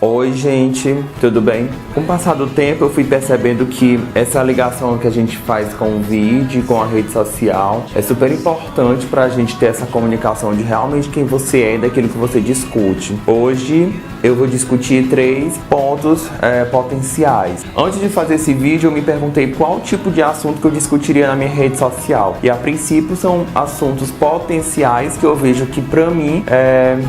Oi gente, tudo bem? Com o passar do tempo eu fui percebendo que essa ligação que a gente faz com o vídeo, com a rede social, é super importante pra gente ter essa comunicação de realmente quem você é e daquilo que você discute. Hoje eu vou discutir 3 pontos potenciais. Antes de fazer esse vídeo eu me perguntei qual tipo de assunto que eu discutiria na minha rede social. E a princípio são assuntos potenciais que eu vejo que pra mim,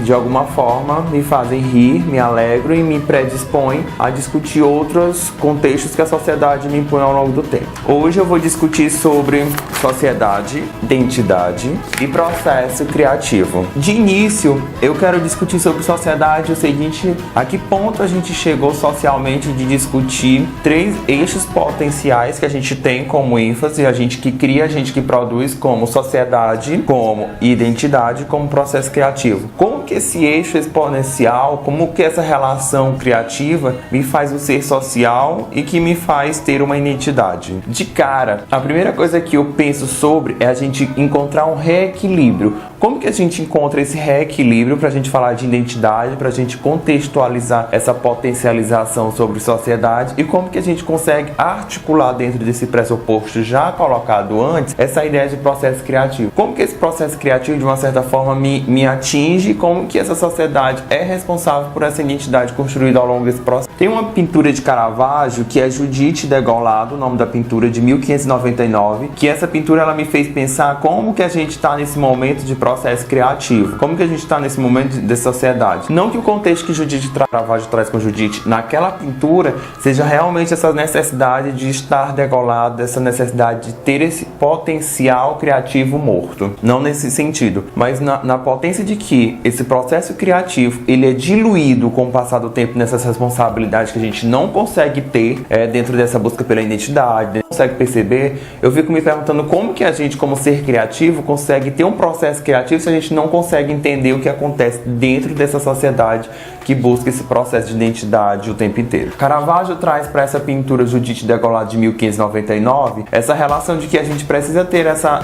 de alguma forma, me fazem rir, me alegram e me predispõe a discutir outros contextos que a sociedade me impõe ao longo do tempo. Hoje eu vou discutir sobre sociedade, identidade e processo criativo. De início, eu quero discutir sobre sociedade o seguinte: a que ponto a gente chegou socialmente de discutir 3 eixos potenciais que a gente tem como ênfase, a gente que cria, a gente que produz, como sociedade, como identidade, como processo criativo. Como que esse eixo exponencial, como que essa relação criativa me faz um ser social e que me faz ter uma identidade? De cara, a primeira coisa que eu penso sobre é a gente encontrar um reequilíbrio. Como que a gente encontra esse reequilíbrio para a gente falar de identidade, para a gente contextualizar essa potencialização sobre sociedade, e como que a gente consegue articular dentro desse pressuposto já colocado antes essa ideia de processo criativo? Como que esse processo criativo de uma certa forma me atinge? Como que essa sociedade é responsável por essa identidade construída ao longo desse processo? Tem uma pintura de Caravaggio que é Judite Degolado, o nome da pintura, de 1599, que essa pintura ela me fez pensar como que a gente está nesse momento de processo criativo, como que a gente está nesse momento de sociedade. Não que o contexto que Judite Caravaggio traz com Judite naquela pintura seja realmente essa necessidade de estar degolado, essa necessidade de ter esse potencial criativo morto, não nesse sentido, mas na potência de que esse processo criativo ele é diluído com o passar do tempo nessas responsabilidades que a gente não consegue ter dentro dessa busca pela identidade, não consegue perceber. Eu fico me perguntando como que a gente, como ser criativo, consegue ter um processo criativo se a gente não consegue entender o que acontece dentro dessa sociedade que busca esse processo de identidade o tempo inteiro. Caravaggio traz para essa pintura Judite Degolado de 1599 essa relação de que a gente precisa ter essa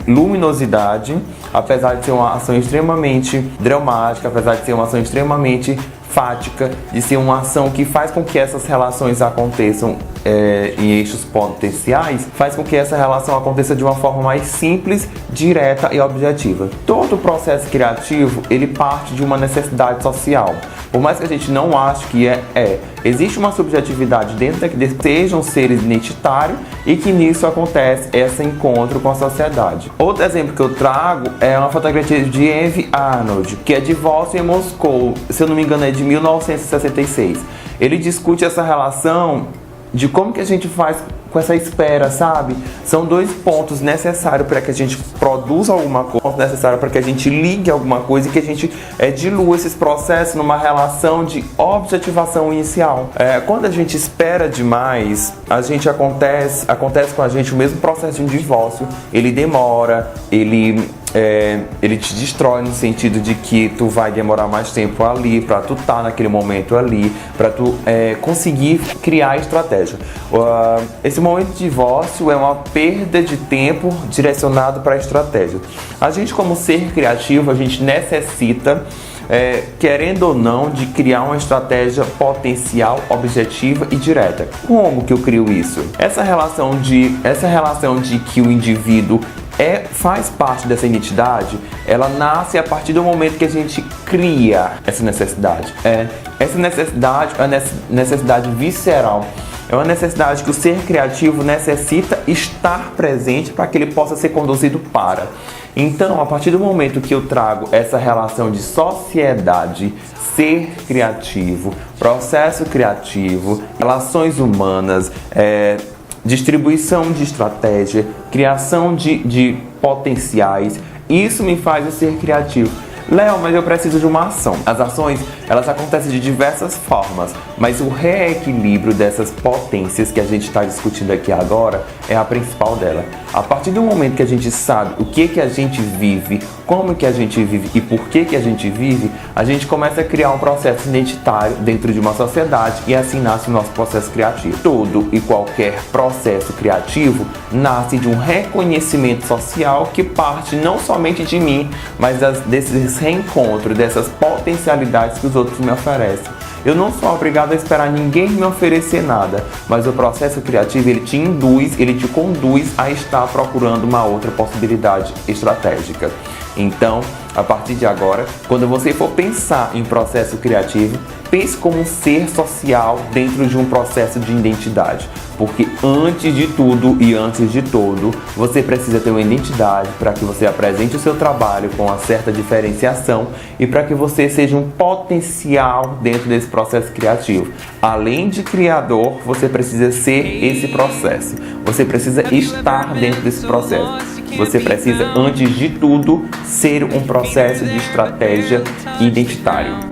luminosidade, apesar de ser uma ação extremamente dramática, apesar de ser uma ação extremamente fática, de ser uma ação que faz com que essas relações aconteçam em eixos potenciais, faz com que essa relação aconteça de uma forma mais simples, direta e objetiva. Todo o processo criativo, ele parte de uma necessidade social. Por mais que a gente não ache que existe uma subjetividade dentro que sejam seres identitários e que nisso acontece esse encontro com a sociedade. Outro exemplo que eu trago é uma fotografia de Envy Arnold, que é Divórcio em Moscou, se eu não me engano é de 1966. Ele discute essa relação de como que a gente faz com essa espera, sabe? São 2 pontos necessários para que a gente produza alguma coisa, necessário para que a gente ligue alguma coisa e que a gente dilua esses processos numa relação de objetivação inicial. Quando a gente espera demais, acontece com a gente o mesmo processo de um divórcio. Ele demora, ele te destrói no sentido de que tu vai demorar mais tempo ali pra tu estar naquele momento ali, pra tu conseguir criar estratégia. Esse momento de divórcio é uma perda de tempo direcionado para a estratégia. A gente, como ser criativo, a gente necessita, querendo ou não, de criar uma estratégia potencial, objetiva e direta. Como que eu crio isso? Essa relação de que o indivíduo faz parte dessa identidade, ela nasce a partir do momento que a gente cria essa necessidade. Essa necessidade é uma necessidade visceral. É uma necessidade que o ser criativo necessita estar presente para que ele possa ser conduzido para. Então, a partir do momento que eu trago essa relação de sociedade, ser criativo, processo criativo, relações humanas, distribuição de estratégia, criação de potenciais, isso me faz eu ser criativo. Léo, mas eu preciso de uma ação. As ações, elas acontecem de diversas formas, mas o reequilíbrio dessas potências que a gente está discutindo aqui agora é a principal dela. A partir do momento que a gente sabe o que a gente vive, como que a gente vive e por que a gente vive, a gente começa a criar um processo identitário dentro de uma sociedade e assim nasce o nosso processo criativo. Todo e qualquer processo criativo nasce de um reconhecimento social que parte não somente de mim, mas desses reencontros, dessas potencialidades que os outros me oferecem. Eu não sou obrigado a esperar ninguém me oferecer nada, mas o processo criativo, ele te induz, ele te conduz a estar procurando uma outra possibilidade estratégica. Então, a partir de agora, quando você for pensar em processo criativo, pense como um ser social dentro de um processo de identidade. Porque antes de tudo e antes de todo, você precisa ter uma identidade para que você apresente o seu trabalho com uma certa diferenciação e para que você seja um potencial dentro desse processo criativo. Além de criador, você precisa ser esse processo. Você precisa estar dentro desse processo. Você precisa, antes de tudo, ser um processo de estratégia identitário.